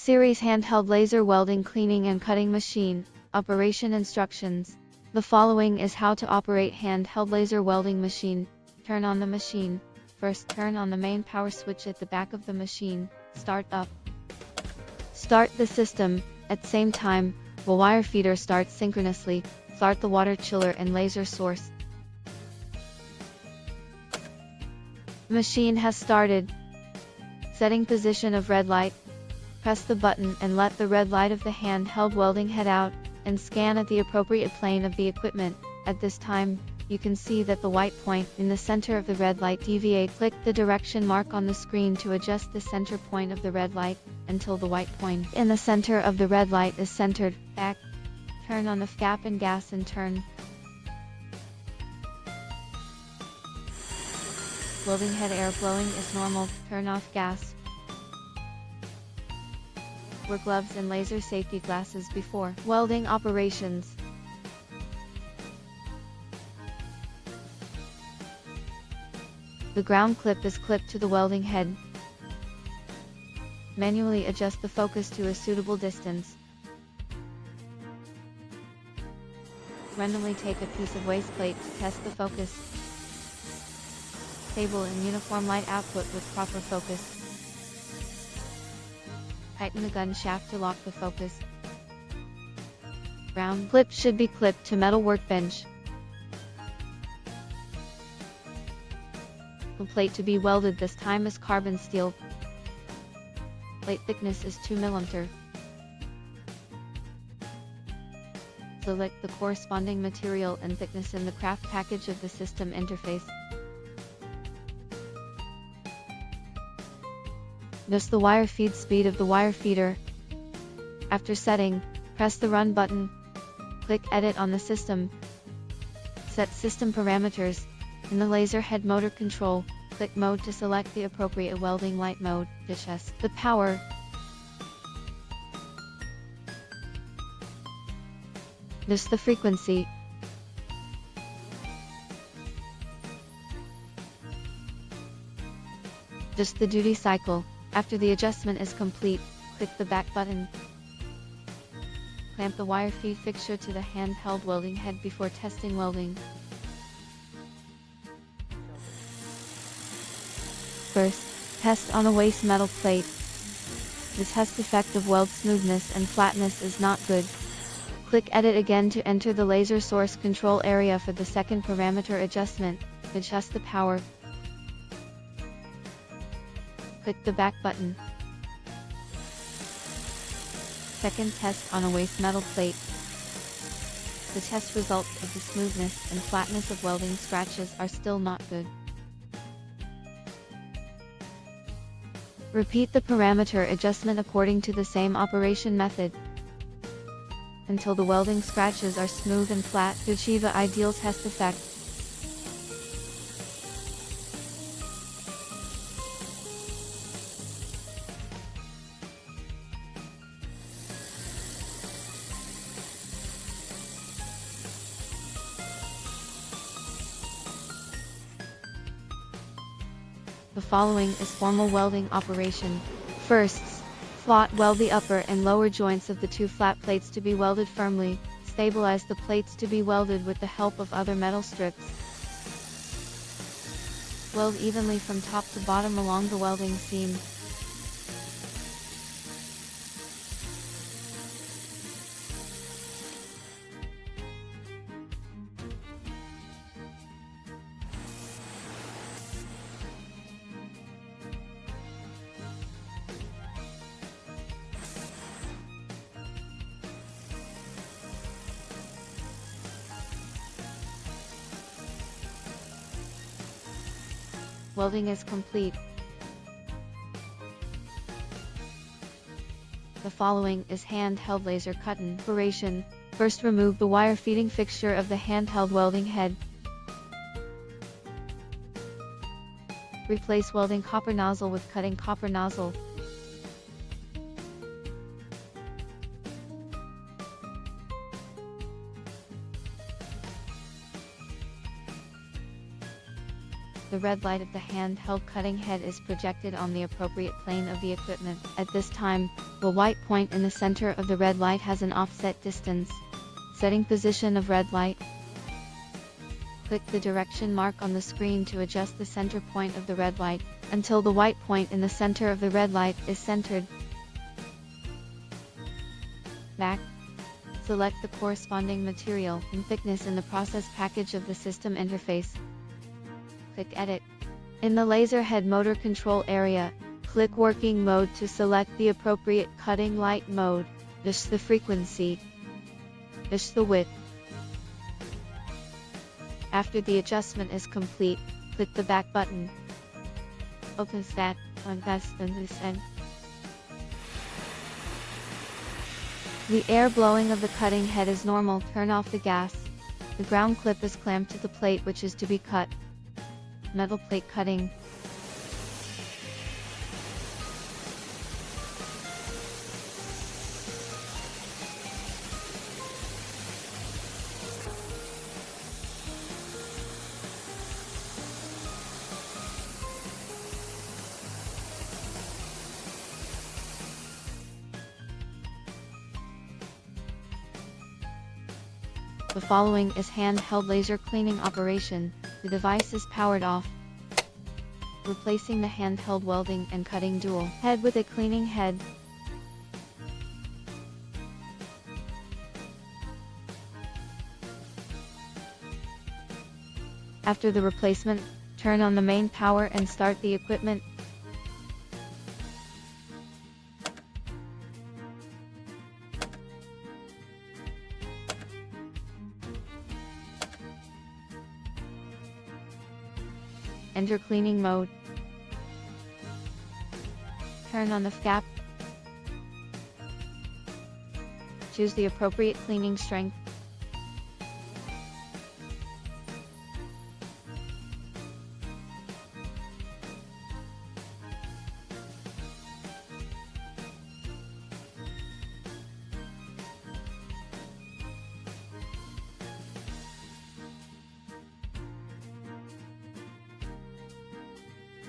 Series handheld laser welding cleaning and cutting machine. Operation instructions. The following is how to operate handheld laser welding machine. Turn on the machine. First, turn on the main power switch at the back of the machine. Start up. Start the system. At same time, the wire feeder starts synchronously. Start the water chiller and laser source. Machine has started. Setting position of red light. Press the button and let the red light of the handheld welding head out, and scan at the appropriate plane of the equipment. At this time, you can see that the white point in the center of the red light deviates. Click the direction mark on the screen to adjust the center point of the red light, until the white point in the center of the red light is centered. Back. Turn on the gap and gas and turn. Welding head air blowing is normal. Turn off gas. Wear gloves and laser safety glasses before welding operations. The ground clip is clipped to the welding head. Manually adjust the focus to a suitable distance. Randomly take a piece of waste plate to test the focus. Stable and uniform light output with proper focus. Tighten the gun shaft to lock the focus. Round clip should be clipped to metal workbench. The plate to be welded this time is carbon steel. Plate thickness is 2 mm. Select the corresponding material and thickness in the craft package of the system interface. Adjust the wire feed speed of the wire feeder. After setting, press the Run button. Click Edit on the system. Set system parameters. In the laser head motor control, click Mode to select the appropriate welding light mode. Adjust the power. Adjust the frequency. Adjust the duty cycle. After the adjustment is complete, click the back button. Clamp the wire feed fixture to the handheld welding head before testing welding. First, test on a waste metal plate. The test effect of weld smoothness and flatness is not good. Click Edit again to enter the laser source control area for the second parameter adjustment. Adjust the power. Click the back button. Second test on a waste metal plate. The test results of the smoothness and flatness of welding scratches are still not good. Repeat the parameter adjustment according to the same operation method until the welding scratches are smooth and flat to achieve an ideal test effect. The following is formal welding operation. First, flat weld the upper and lower joints of the two flat plates to be welded firmly. Stabilize the plates to be welded with the help of other metal strips. Weld evenly from top to bottom along the welding seam. Welding is complete. The following is handheld laser cutting operation. First, remove the wire feeding fixture of the handheld welding head. Replace welding copper nozzle with cutting copper nozzle. The red light of the handheld cutting head is projected on the appropriate plane of the equipment. At this time, the white point in the center of the red light has an offset distance. Setting position of red light. Click the direction mark on the screen to adjust the center point of the red light, until the white point in the center of the red light is centered. Back. Select the corresponding material and thickness in the process package of the system interface. Click Edit. In the laser head motor control area, click Working Mode to select the appropriate cutting light mode. Adjust the frequency. Adjust the width. After the adjustment is complete, click the back button. Open stat on best on this end. The air blowing of the cutting head is normal. Turn off the gas. The ground clip is clamped to the plate which is to be cut. Metal plate cutting. The following is handheld laser cleaning operation. The device is powered off. Replacing the handheld welding and cutting dual head with a cleaning head. After the replacement, turn on the main power and start the equipment. Enter cleaning mode. Turn on the cap. Choose the appropriate cleaning strength.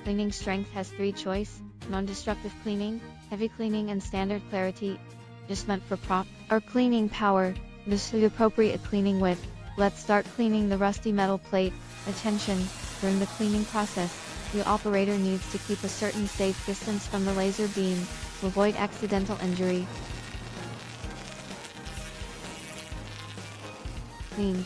Cleaning strength has 3 choice: non-destructive cleaning, heavy cleaning and standard clarity. Adjustment for prop or cleaning power. This is the appropriate cleaning width. Let's start cleaning the rusty metal plate. Attention! During the cleaning process, the operator needs to keep a certain safe distance from the laser beam to avoid accidental injury. Clean.